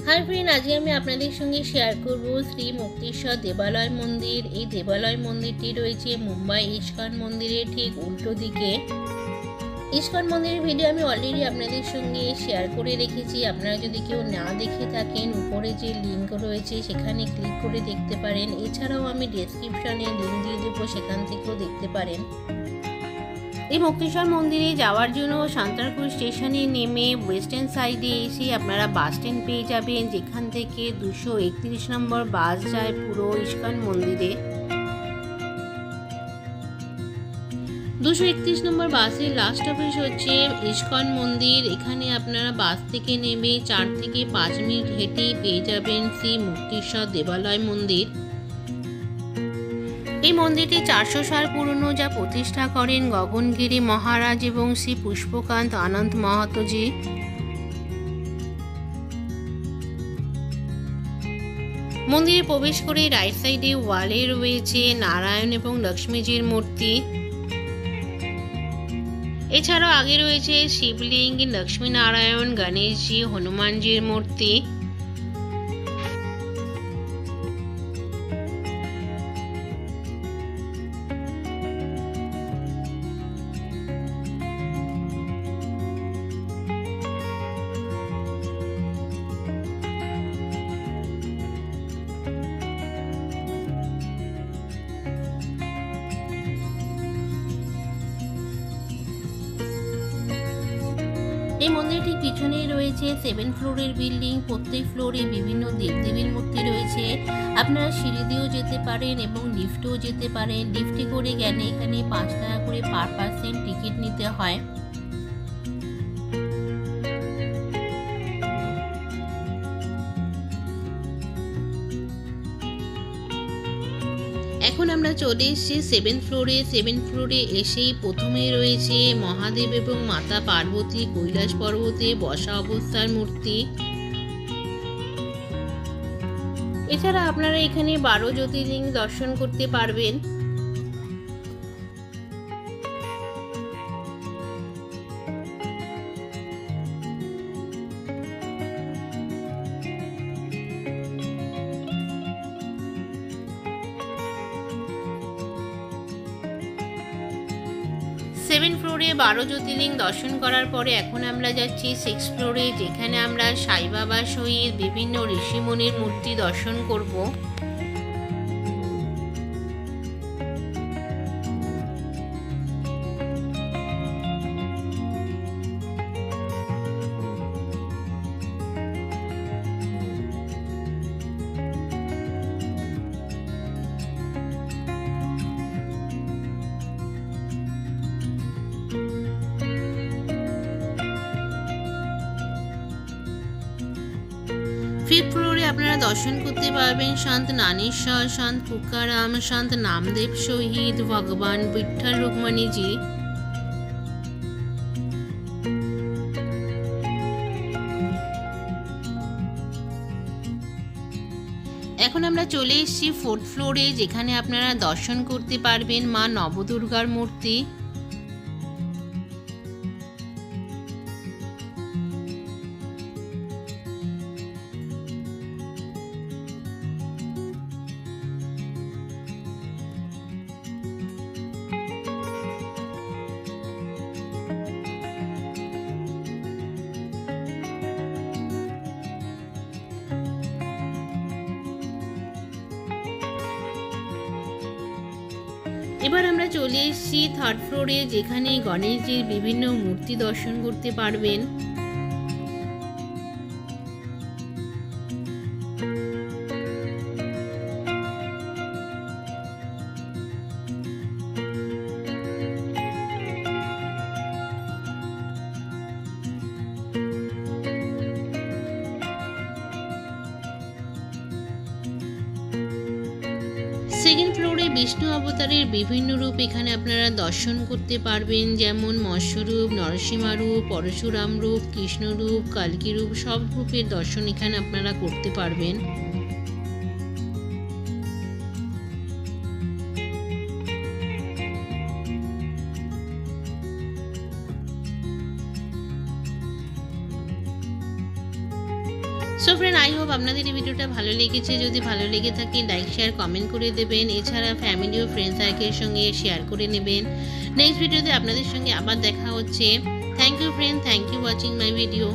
Hi friend, আজকে আমি আপনাদের সঙ্গে শেয়ার করব শ্রী মুক্তিশ্বর দেবালয় মন্দির। এই দেবালয় মন্দিরটি রয়েছে মুম্বাই ইস্কন মন্দিরের ঠিক উল্টো দিকে। ইস্কন মন্দিরের ভিডিও আমি অলরেডি আপনাদের সঙ্গে শেয়ার করে রেখেছি। আপনারা যদি কেউ না দেখে থাকেন, উপরে যে লিঙ্ক রয়েছে সেখানে ক্লিক করে দেখতে পারেন। এছাড়াও আমি ডেসক্রিপশনে লিঙ্ক দিয়ে দেবো, সেখান থেকেও দেখতে পারেন। এই মুক্তিশ্বর মন্দিরে যাওয়ার জন্য সান্তারপুর স্টেশনে নেমে ওয়েস্টার্ন সাইডে এসে আপনারা বাস স্ট্যান্ড পেয়ে যাবেন, যেখান থেকে 231 নম্বর বাস যায় পুরো ইস্কন মন্দিরে। 231 নম্বর বাসের লাস্ট অফিস হচ্ছে ইস্কন মন্দির। এখানে আপনারা বাস থেকে নেমে 4 থেকে 5 মিনিট হেঁটেই পেয়ে যাবেন শ্রী মুক্তিশ্বর দেবালয় মন্দির। এই মন্দিরটি 400 সাল পুরনো, যা প্রতিষ্ঠা করেন গগনগিরি মহারাজ এবং শ্রী পুষ্পকান্ত আনন্দ মাহাতোজি। মন্দিরে প্রবেশ করে রাইট সাইডে ওয়ালে রয়েছে নারায়ণ এবং লক্ষ্মীজির মূর্তি। এছাড়াও আগে রয়েছে শিবলিঙ্গ, লক্ষ্মী নারায়ণ, গণেশজি, হনুমানজির মূর্তি। এই মন্দিরটির পিছনেই রয়েছে 7 ফ্লোরের বিল্ডিং। প্রত্যেক ফ্লোরে বিভিন্ন দেবদেবীর মূর্তি রয়েছে। আপনারা সিঁড়ি দিয়েও যেতে পারেন এবং লিফটেও যেতে পারেন। লিফটে করে গেলে এখানে 5 টাকা করে পার পার্সন টিকিট নিতে হয়। এখন আমরা চলে এসেছি 7 ফ্লোরে। 7 ফ্লোরে এসেই প্রথমে রয়েছে মহাদেব এবং মাতা পার্বতী কৈলাস পর্বতে বসা অবস্থার মূর্তি। এছাড়া আপনারা এখানে 12 জ্যোতির্লিঙ্গ দর্শন করতে পারবেন। সেভেন ফ্লোরে 12 জ্যোতির্লিঙ্গ দর্শন করার পরে এখন আমরা যাচ্ছি 6 ফ্লোরে, যেখানে আমরা সাই বাবা সহিত বিভিন্ন ঋষিমুনির মূর্তি দর্শন করব। ফিফথ ফ্লোরে আপনারা দর্শন করতে পারবেন সন্ত নানেশ্বর, সন্ত তুকারাম, সন্ত নামদেব সহিত ভগবান বিঠ্ঠল রুকমণীজি। এখন আমরা চলে এসেছি 4th ফ্লোরে, যেখানে আপনারা দর্শন করতে পারবেন মা নবদুর্গার মূর্তি। এবার আমরা চলে এসেছি 3rd ফ্লোরে, যেখানে গণেশজির বিভিন্ন মূর্তি দর্শন করতে পারবেন। সেকেন্ড ফ্লোরে বিষ্ণু অবতারের বিভিন্ন রূপ এখানে আপনারা দর্শন করতে পারবেন, যেমন মৎস্যরূপ, নরসিংহ রূপ, পরশুরাম রূপ, কৃষ্ণ রূপ, কালকি রূপ, সব রূপের দর্শন এখানে আপনারা করতে পারবেন। সো ফ্রেন্ড, আই হোপ আপনাদের এই ভিডিওটা ভালো লেগেছে। যদি ভালো লেগে থাকে লাইক শেয়ার কমেন্ট করে দেবেন, এছাড়া ফ্যামিলি ও ফ্রেন্ড সার্কেলের সঙ্গে শেয়ার করে নেবেন। নেক্সট ভিডিওতে আপনাদের সঙ্গে আবার দেখা হচ্ছে। Thank you friend, thank you watching my video.